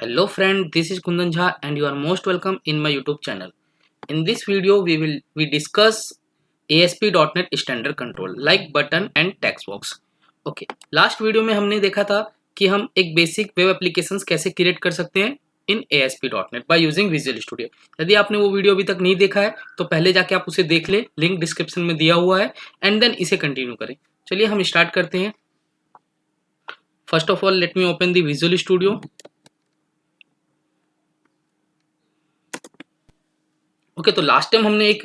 Hello friend, this is Kundan Jha and you are most welcome in my YouTube channel. In this video we discuss ASP.NET Standard Control like button and text box. Okay, last video में हमने देखा था कि हम एक basic web applications कैसे create कर सकते हैं इन ASP.NET by using visual studio. यदि आपने वो वीडियो अभी तक नहीं देखा है तो पहले जाके आप उसे देख ले, लिंक डिस्क्रिप्शन में दिया हुआ है एंड देन इसे कंटिन्यू करें। चलिए हम स्टार्ट करते हैं। First of all let me open the visual studio. Okay, तो लास्ट टाइम हमने एक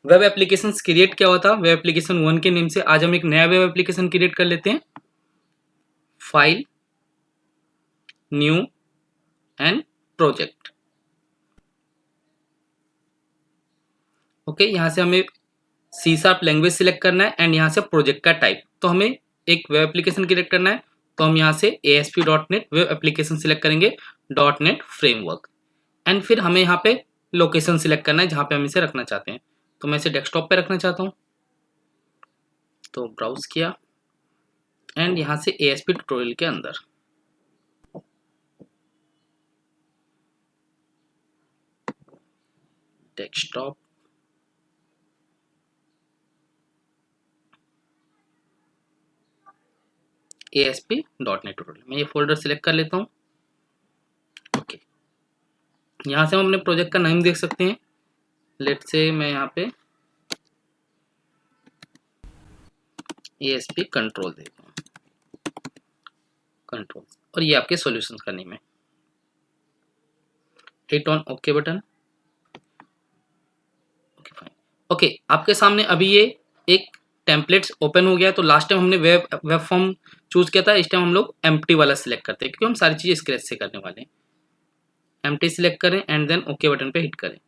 वेब एप्लीकेशन क्रिएट किया हुआ था वेब एप्लीकेशन 1 के नेम से। आज हम एक नया वेब एप्लीकेशन क्रिएट कर लेते हैं। File, new and project. Okay, यहां से हमें C# लैंग्वेज सिलेक्ट करना है एंड यहां से प्रोजेक्ट का टाइप। तो हमें एक वेब एप्लीकेशन क्रिएट करना है तो हम यहां से ASP.NET वेब एप्लीकेशन सिलेक्ट करेंगे, .NET फ्रेमवर्क एंड फिर हमें यहाँ पे लोकेशन सिलेक्ट करना है जहां पे हम इसे रखना चाहते हैं। तो मैं इसे डेस्कटॉप पे रखना चाहता हूं, तो ब्राउज किया एंड यहां से ASP ट्यूटोरियल के अंदर। डेस्कटॉप, ASP.NET ट्यूटोरियल, मैं ये फोल्डर सिलेक्ट कर लेता हूँ। ओके, यहाँ से हम अपने प्रोजेक्ट का नाम देख सकते हैं। लेट से मैं यहाँ पे ASP कंट्रोल देता हूँ, कंट्रोल, और ये आपके सॉल्यूशंस का नेम है। Hit on okay button. Okay fine. Okay, आपके सामने अभी ये एक टेम्पलेट्स ओपन हो गया। तो लास्ट टाइम हमने वेब फॉर्म चूज किया था, इस टाइम हम लोग एम्प्टी वाला सिलेक्ट करते हैं क्योंकि हम सारी चीजें स्क्रैच से करने वाले हैं। एम्प्टी सिलेक्ट करें एंड देन ओके बटन पे हिट करें।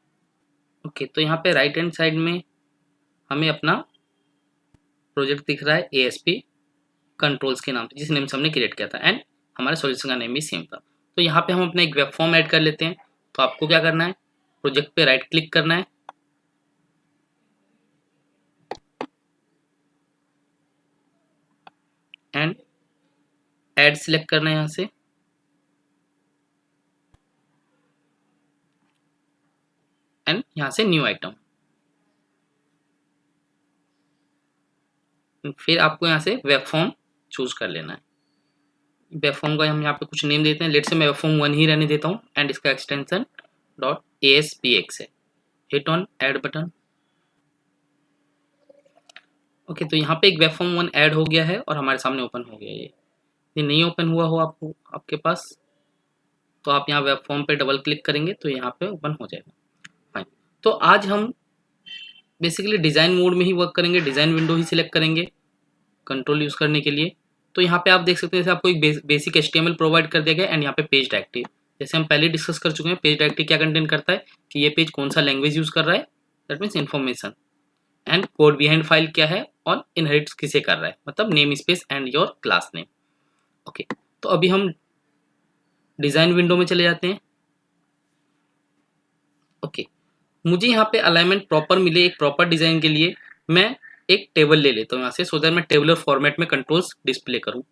ओके, तो यहाँ पे राइट हैंड साइड में हमें अपना प्रोजेक्ट दिख रहा है ASP कंट्रोल्स के नाम से, जिस नेम से हमने क्रिएट किया था एंड हमारे सॉल्यूशन का नेम भी सेम था। तो यहाँ पे हम अपना एक वेब फॉर्म ऐड कर लेते हैं। तो आपको क्या करना है, प्रोजेक्ट पे राइट क्लिक करना है एंड ऐड सिलेक्ट करना है यहाँ से एंड यहाँ से न्यू आइटम। फिर आपको यहाँ से वेब फॉर्म चूज कर लेना है। वेब फॉर्म का हम यहाँ पे कुछ नेम देते हैं। लेट से मैं वेब फॉर्म 1 ही रहने देता हूँ एंड इसका एक्सटेंशन .aspx है। Hit on add button. Okay, तो यहाँ पे एक वेब फॉर्म 1 ऐड हो गया है और हमारे सामने ओपन हो गया। ये नहीं ओपन हुआ हो आपको आपके पास तो आप यहाँ वेब फॉर्म पे डबल क्लिक करेंगे तो यहाँ पे ओपन हो जाएगा। फाइन। तो आज हम बेसिकली डिज़ाइन मोड में ही वर्क करेंगे, डिज़ाइन विंडो ही सिलेक्ट करेंगे कंट्रोल यूज़ करने के लिए। तो यहाँ पे आप देख सकते हैं जैसे आपको एक बेसिक HTML प्रोवाइड कर दिया गया एंड यहाँ पे पेज डायरेक्टरी, जैसे हम पहले डिस्कस कर चुके हैं। पेज डायरेक्टरी क्या कंटेंट करता है कि ये पेज कौन सा लैंग्वेज यूज़ कर रहा है, that means information, and code behind file क्या है और इनहेरिट किसे कर रहा है, मतलब name space and your class name. Okay, तो अभी हम डिज़ाइन विंडो में चले जाते हैं। ओके, मुझे यहाँ पे अलाइनमेंट प्रॉपर मिले एक प्रॉपर डिज़ाइन के लिए मैं एक टेबल ले लेता हूँ यहाँ से, सो दैट मैं टेबलर फॉर्मेट में कंट्रोल्स डिस्प्ले करूँ।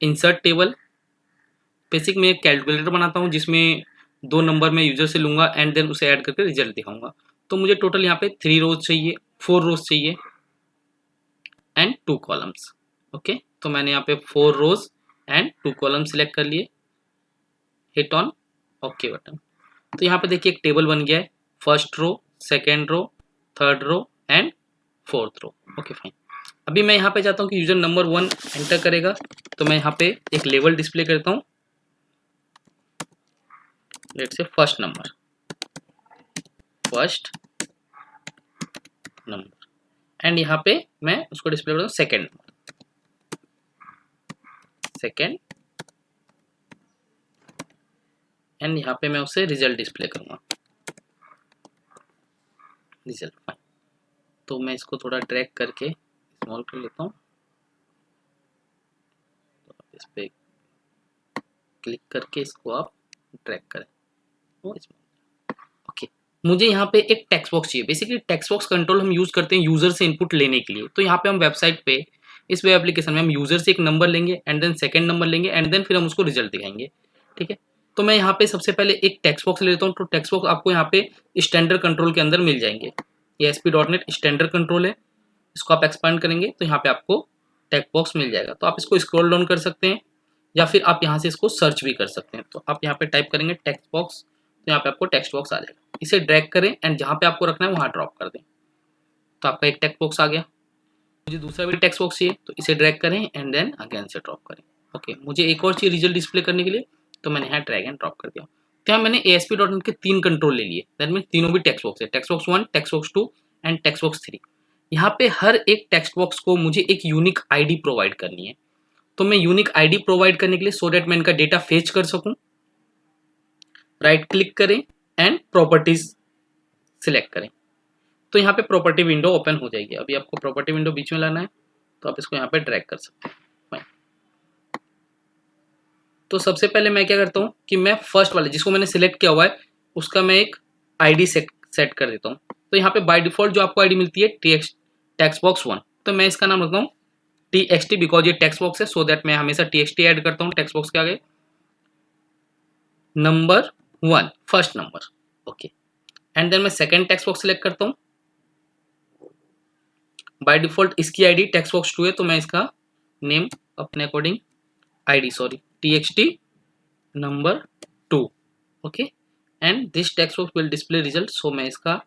इंसर्ट टेबल, बेसिक में एक कैलकुलेटर बनाता हूँ जिसमें 2 नंबर मैं यूजर से लूँगा एंड देन उसे ऐड करके रिजल्ट दिखाऊंगा। तो मुझे टोटल यहाँ पे 3 रोज चाहिए, 4 रोज चाहिए एंड 2 कॉलम्स। ओके, तो मैंने यहाँ पे 4 रोज एंड 2 कॉलम सिलेक्ट कर लिए। Hit on okay button. तो यहाँ पे देखिए एक टेबल बन गया है, first row, second row, third row and fourth row. Okay fine. अभी मैं यहाँ पे चाहता हूँ कि यूजर नंबर 1 एंटर करेगा, तो मैं यहाँ पे एक लेवल डिस्प्ले करता हूँ, let's say first number and यहाँ पे मैं उसको डिस्प्ले करता हूँ सेकेंड एंड यहाँ पे मैं उसे रिजल्ट डिस्प्ले करूँगा, रिजल्ट। फाइन। तो मैं इसको थोड़ा ड्रैग करके स्मॉल कर लेता हूँ, तो इस पे क्लिक करके इसको आप ड्रैग करें। ओके, मुझे यहाँ पे एक टेक्स्ट बॉक्स चाहिए। बेसिकली टेक्स्ट बॉक्स कंट्रोल हम यूज करते हैं यूजर से इनपुट लेने के लिए। तो यहाँ पे हम वेबसाइट पे इस वेब एप्लीकेशन में हम यूजर से एक नंबर लेंगे एंड देन सेकंड नंबर लेंगे एंड देन फिर हम उसको रिजल्ट दिखाएंगे। ठीक है, तो मैं यहाँ पे सबसे पहले एक टेक्स्ट बॉक्स ले लेता हूँ। तो टेक्स्ट बॉक्स आपको यहाँ पे स्टैंडर्ड कंट्रोल के अंदर मिल जाएंगे। ये ASP.NET स्टैंडर्ड कंट्रोल है, इसको आप एक्सपांड करेंगे तो यहाँ पे आपको टेक्स्ट बॉक्स मिल जाएगा। तो आप इसको स्क्रॉल डाउन कर सकते हैं या फिर आप यहाँ से इसको सर्च भी कर सकते हैं। तो आप यहाँ पे टाइप करेंगे टेक्स्ट बॉक्स, तो यहाँ पे आपको टेक्स्ट बॉक्स आ जाएगा। इसे ड्रैग करें एंड जहाँ पे आपको रखना है वहाँ ड्रॉप कर दें। तो आपका एक टेक्स्ट बॉक्स आ गया। मुझे दूसरा भी टेक्स्ट बॉक्स चाहिए, तो इसे ड्रैग करें एंड देन अगेन से ड्रॉप करें। ओके, मुझे एक और चाहिए रिजल्ट डिस्प्ले करने के लिए, तो मैंने यहाँ ड्रैग एंड ड्रॉप कर दिया। तो यहाँ मैंने ASP.NET के 3 कंट्रोल ले लिए, दैट मीन तीनों भी टेक्स्ट बॉक्स है, text box 1, text box 2 and text box 3। यहाँ पे हर एक टेक्स्ट बॉक्स को मुझे एक यूनिक आईडी प्रोवाइड करनी है। तो मैं यूनिक आईडी प्रोवाइड करने के लिए सो दैट मैं इनका डेटा फेच कर सकूं, राइट क्लिक करें एंड प्रॉपर्टीज सिलेक्ट करें। तो यहाँ पे प्रॉपर्टी विंडो ओपन हो जाएगी। अभी आपको प्रॉपर्टी विंडो बीच में लाना है, तो आप इसको यहाँ पे ड्रैग कर सकते हैं। तो सबसे पहले मैं क्या करता हूँ कि मैं फर्स्ट वाले जिसको मैंने सिलेक्ट किया हुआ है उसका मैं एक आईडी सेट कर देता हूँ। तो यहाँ पे बाय डिफॉल्ट जो आपको आईडी मिलती है टेक्स्ट बॉक्स 1, तो मैं इसका नाम रखता हूँ TXT बिकॉज ये टेक्स्ट बॉक्स है, सो दैट मैं हमेशा TXT ऐड करता हूँ टेक्स्ट बॉक्स के आगे। Number 1 first number, okay. And then मैं सेकंड टेक्स्ट बॉक्स सिलेक्ट करता हूँ। बाय डिफॉल्ट इसकी आईडी टेक्स्ट बॉक्स 2 है, तो मैं इसका नेम अपने according TXT number 2, okay. And this text box will display result, so मैं इसका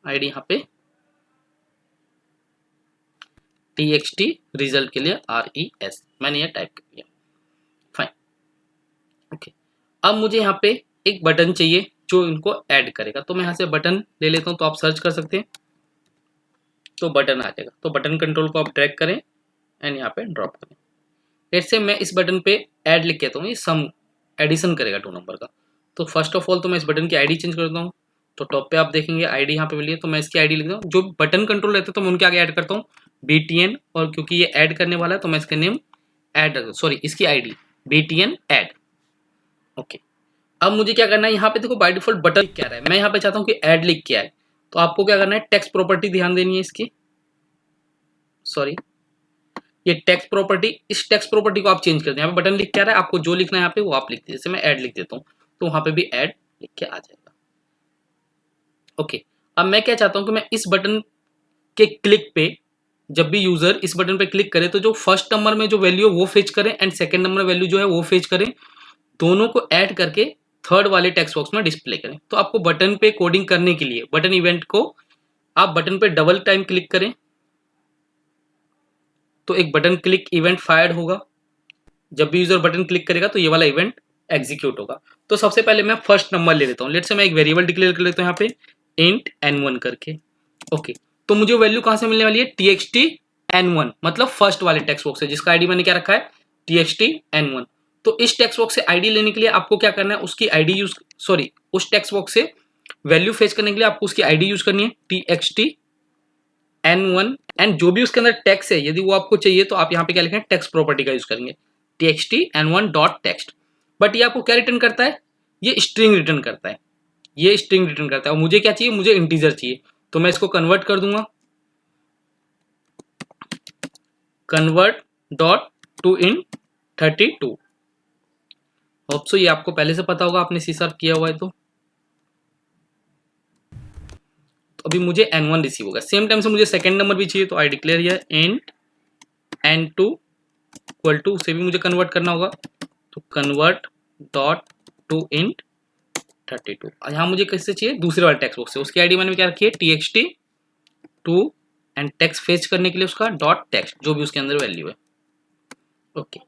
आईडी यहाँ पे TXT रिजल्ट के लिए RES मैंने ये टाइप कर दिया। Fine, okay. अब मुझे यहाँ पे एक बटन चाहिए जो इनको ऐड करेगा, तो मैं यहाँ से बटन ले लेता हूँ। तो आप सर्च कर सकते हैं, तो बटन आ जाएगा। तो बटन कंट्रोल को आप ड्रैग करें एंड यहाँ पे ड्रॉप करें। लेट्स से मैं इस बटन पे ऐड लिख कहता हूँ, ये सम एडिशन करेगा 2 नंबर का। तो फर्स्ट ऑफ ऑल तो मैं इस बटन की आईडी चेंज करता हूँ। तो टॉप पे आप देखेंगे आईडी यहाँ पे मिली है, तो मैं इसकी आईडी लिखता हूँ। जो बटन कंट्रोल रहता है तो मैं उनके आगे ऐड करता हूँ BTN, और क्योंकि ये ऐड करने वाला है तो मैं इसका नेम इसकी आईडी BTN ऐड, ओके। अब मुझे क्या करना है, यहाँ पे देखो बाय डिफॉल्ट बटन लिख क्या रहा है, मैं यहाँ पे चाहता हूँ कि ऐड लिख क्या है। तो आपको क्या करना है, टेक्स्ट प्रॉपर्टी ध्यान देनी है इसकी, ये टेक्स्ट प्रॉपर्टी, इस टेक्स्ट प्रॉपर्टी को आप चेंज कर दें। यहाँ पे बटन लिख क्या रहा है, आपको जो लिखना है यहाँ पे वो आप लिख दीजिए। जैसे मैं ऐड लिख देता हूँ तो वहां पे भी ऐड लिख के आ जाएगा, ओके। अब मैं क्या चाहता हूँ कि मैं इस बटन के क्लिक पे, जब भी यूजर इस बटन पे क्लिक करे तो जो फर्स्ट नंबर में जो वैल्यू है वो फेच करें एंड सेकंड नंबर वैल्यू जो है वो फेच करें, दोनों को ऐड करके थर्ड वाले टेक्स्ट बॉक्स में डिस्प्ले करें। तो आपको बटन पे कोडिंग करने के लिए बटन इवेंट को आप बटन पे डबल टाइम क्लिक करें तो एक बटन क्लिक इवेंट फायर्ड होगा। जब भी यूजर बटन क्लिक करेगा तो ये वाला इवेंट एग्जीक्यूट होगा। तो सबसे पहले मैं फर्स्ट नंबर ले लेता हूँ। लेट्स से मैं एक वेरिएबल डिक्लेयर कर लेता हूँ यहाँ पे int n1 करके, ओके। तो मुझे वैल्यू कहां से मिलने वाली है, TXT n1, मतलब फर्स्ट वाले टेक्स्ट बॉक्स है जिसका आईडी मैंने क्या रखा है TXT n1। तो इस टेक्स्ट बॉक्स से आईडी लेने के लिए आपको क्या करना है, उसकी आईडी उस टेक्स्ट बॉक्स से वैल्यू फेच करने के लिए आपको उसकी आईडी यूज करनी है TXT n1, एंड जो भी उसके अंदर टेक्स्ट है यदि वो आपको चाहिए तो आप यहाँ पे क्या लिखेंगे, टेक्स्ट प्रॉपर्टी का यूज करेंगे TXT n1 dot text. But ये आपको क्या रिटर्न करता है, ये स्ट्रिंग रिटर्न करता है, ये स्ट्रिंग रिटर्न करता है। और मुझे क्या चाहिए, मुझे इंटीजर चाहिए, तो मैं इसको कन्वर्ट कर दूंगा, convert dot to in 32। Hope so ये आपको पहले से पता होगा, आपने C# किया हुआ है। तो अभी मुझे n1 रिसीव होगा। सेम टाइम से मुझे सेकंड नंबर भी चाहिए, तो I declare here int n2 equal to, उसे भी मुझे कन्वर्ट करना होगा, तो कन्वर्ट डॉट टू इंट 32। यहाँ मुझे किससे चाहिए, दूसरे वाले टेक्स्ट बॉक्स से। उसकी आईडी मैंने क्या रखी है TXT2, एंड टेक्स्ट फेच करने के लिए उसका डॉट टेक्स्ट जो भी उसके अंदर वैल्यू है, ओके।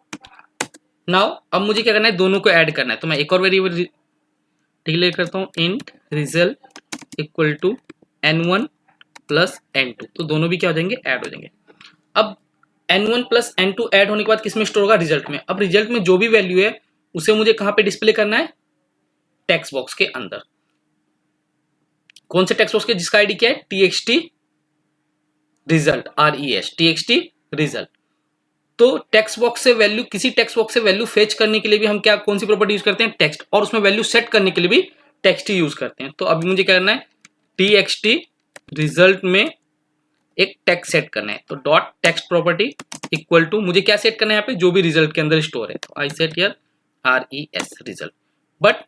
नाउ अब मुझे क्या करना है, दोनों को ऐड करना है। तो मैं एक और वेरिएबल डिक्लेयर करता हूँ int result equal to n1 plus n2, तो दोनों भी क्या हो जाएंगे, ऐड हो जाएंगे। अब n1 प्लस n2 ऐड होने के बाद किसमें स्टोर होगा, रिजल्ट में। अब रिजल्ट में जो भी वैल्यू है उसे मुझे कहां पे डिस्प्ले करना है, टेक्स्ट बॉक्स के अंदर। कौन से टेक्स्ट बॉक्स के, जिसका आईडी क्या है TXT result, RES TXT result. तो टेक्स्ट बॉक्स से वैल्यू, किसी टेक्स्ट बॉक्स से वैल्यू फेच करने के लिए भी हम क्या, कौन सी प्रॉपर्टी यूज करते हैं, टेक्स्ट, और उसमें वैल्यू सेट करने के लिए भी टेक्स्ट ही यूज करते हैं। तो अभी मुझे क्या करना है, TXT रिजल्ट में एक टेक्स्ट सेट करना है, तो dot text property equal to, मुझे क्या सेट करना है यहाँ पे, जो भी रिजल्ट के अंदर स्टोर है। तो I set here RES result. But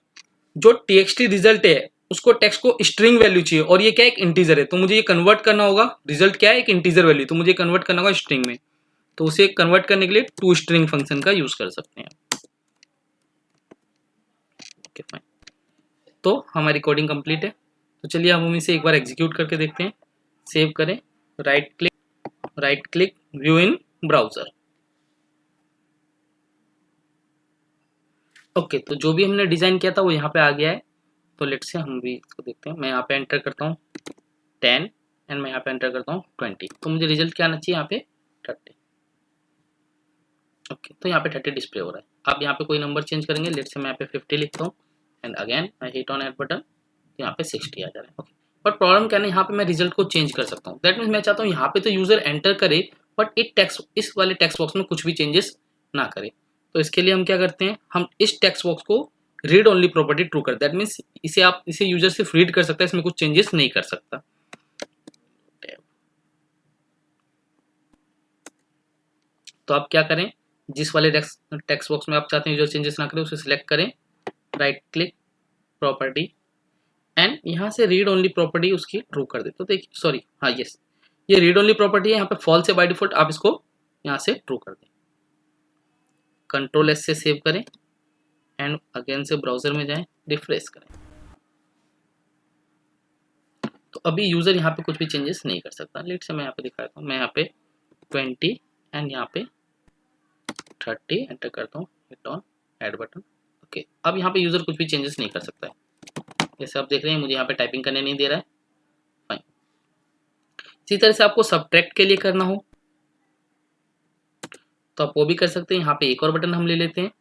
जो txt रिजल्ट है उसको टेक्स्ट को स्ट्रिंग वैल्यू चाहिए, और ये क्या एक इंटीजर है, तो मुझे ये कन्वर्ट करना होगा। रिजल्ट क्या है, एक इंटीजर वैल्यू, तो मुझे कन्वर्ट करना होगा स्ट्रिंग में। तो उसे कन्वर्ट करने के लिए टू स्ट्रिंग फंक्शन का यूज कर सकते हैं। ओके फाइन, तो हमारी कोडिंग कंप्लीट है। तो चलिए हम इसे एक बार एग्जीक्यूट करके देखते हैं। सेव करें, राइट क्लिक व्यू इन ब्राउजर। ओके, तो जो भी हमने डिजाइन किया था वो यहाँ पे आ गया है। तो लेट से हम भी इसको देखते हैं। मैं यहाँ पे एंटर करता हूँ 10 एंड मैं यहाँ पे एंटर करता हूँ 20। तो मुझे रिजल्ट क्या आना चाहिए यहाँ पे 30। ओके, तो यहाँ पे 30 डिस्प्ले हो रहा है। अब यहाँ पे कोई नंबर चेंज करेंगे, लेट से मैं यहाँ पे 50 लिखता हूँ एंड अगेन मैं हिट ऑन ऐड बटन, यहाँ पे 60 आ जा रहा है। ओके, बट प्रॉब्लम क्या है, यहाँ पे मैं रिजल्ट को चेंज कर सकता हूँ। दैट मीन्स मैं चाहता हूँ यहाँ पे तो यूजर एंटर करे बट इस वाले टेक्स्ट बॉक्स में कुछ भी चेंजेस ना करे। तो इसके लिए हम क्या करते हैं, हम इस टेक्स्ट बॉक्स को रीड ओनली प्रॉपर्टी ट्रू कर, दैट मीन्स इसे यूजर सिर्फ रीड कर सकता है, इसमें कुछ चेंजेस नहीं कर सकता। तो आप क्या करें, जिस वाले टेक्स्ट बॉक्स में आप चाहते हैं यूजर चेंजेस ना करें उसे सिलेक्ट करें, राइट क्लिक प्रॉपर्टी एंड यहाँ से रीड ओनली प्रॉपर्टी उसकी ट्रू कर दे। तो देखिए, सॉरी, हाँ यस, ये रीड ओनली प्रॉपर्टी है, यहाँ पे फॉल्स है बाय डिफॉल्ट, आप इसको यहाँ से ट्रू कर दें। कंट्रोल एस से सेव करें एंड अगेन से ब्राउजर में जाएं, रिफ्रेश करें। तो अभी यूजर यहाँ पे कुछ भी चेंजेस नहीं कर सकता। लेट से मैं यहाँ पे दिखाता हूँ, मैं यहाँ पे 20 एंड यहाँ पे 30 एंटर करता हूँ, hit on add button. Okay, अब यहाँ पे यूजर कुछ भी चेंजेस नहीं कर सकता है। जैसे आप देख रहे हैं मुझे यहाँ पे टाइपिंग करने नहीं दे रहा है। फाइन, इसी तरह से आपको सब्ट्रैक्ट के लिए करना हो तो आप वो भी कर सकते हैं। यहाँ पे एक और बटन हम ले लेते हैं।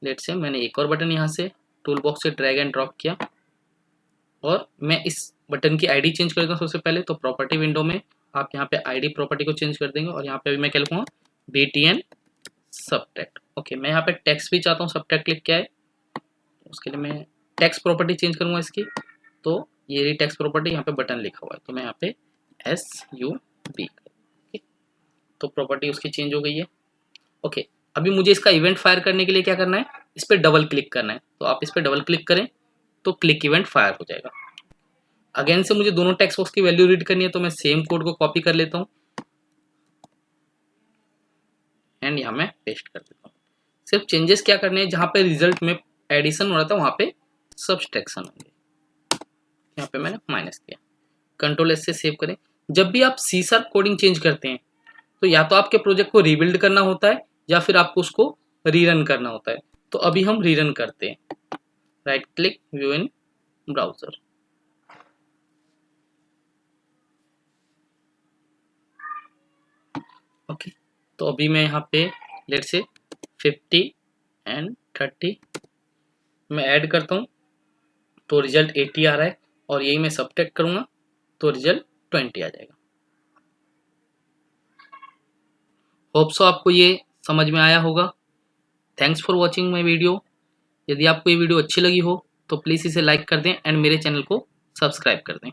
लेट से मैंने एक और बटन यहाँ से टूल बॉक्स से ड्रैग एंड ड्रॉप किया और मैं इस बटन की आईडी चेंज कर देता हूँ। सबसे पहले तो प्रॉपर्टी विंडो में आप यहाँ पे आईडी प्रॉपर्टी को चेंज कर देंगे और यहाँ पे भी मैं क्या लिखूंगा, btn सब्ट्रैक्ट। ओके, मैं यहाँ पे टेक्स्ट भी चाहता हूँ सब्ट्रैक्ट क्लिक क्या है, उसके लिए मैं टेक्स्ट प्रॉपर्टी चेंज करूंगा इसकी। तो ये रही टेक्स्ट प्रॉपर्टी, यहाँ पे बटन लिखा हुआ है तो मैं यहाँ पे SUB, तो प्रॉपर्टी उसकी चेंज हो गई है। ओके, अभी मुझे इसका इवेंट फायर करने के लिए क्या करना है, इस पर डबल क्लिक करना है। तो आप इस पर डबल क्लिक करें तो क्लिक इवेंट फायर हो जाएगा। अगेन से मुझे दोनों टेक्स्ट बॉक्स की वैल्यू रीड करनी है तो मैं सेम कोड को कॉपी कर लेता हूँ एंड यहाँ मैं पेस्ट कर देता हूँ। सिर्फ चेंजेस क्या करने हैं, जहाँ पे रिजल्ट में एडिशन हो रहा था वहाँ पे सब्सट्रैक्शन होंगे। यहाँ पे मैंने माइनस किया। कंट्रोल एस से सेव करें। जब भी आप C# कोडिंग चेंज करते हैं तो या तो आपके प्रोजेक्ट को रीबिल्ड करना होता है या फिर आपको उसको रीरन करना होता है। तो अभी हम रीरन करते हैं, राइट क्लिक व्यू इन ब्राउजर। ओके, तो अभी मैं यहाँ पे लेट से 50 एंड 30 मैं ऐड करता हूँ तो रिजल्ट 80 आ रहा है और यही मैं सब्ट्रैक्ट करूँगा तो रिजल्ट 20 आ जाएगा। होप सो आपको ये समझ में आया होगा। Thanks for watching my video. यदि आपको ये वीडियो अच्छी लगी हो तो प्लीज़ इसे लाइक कर दें एंड मेरे चैनल को सब्सक्राइब कर दें।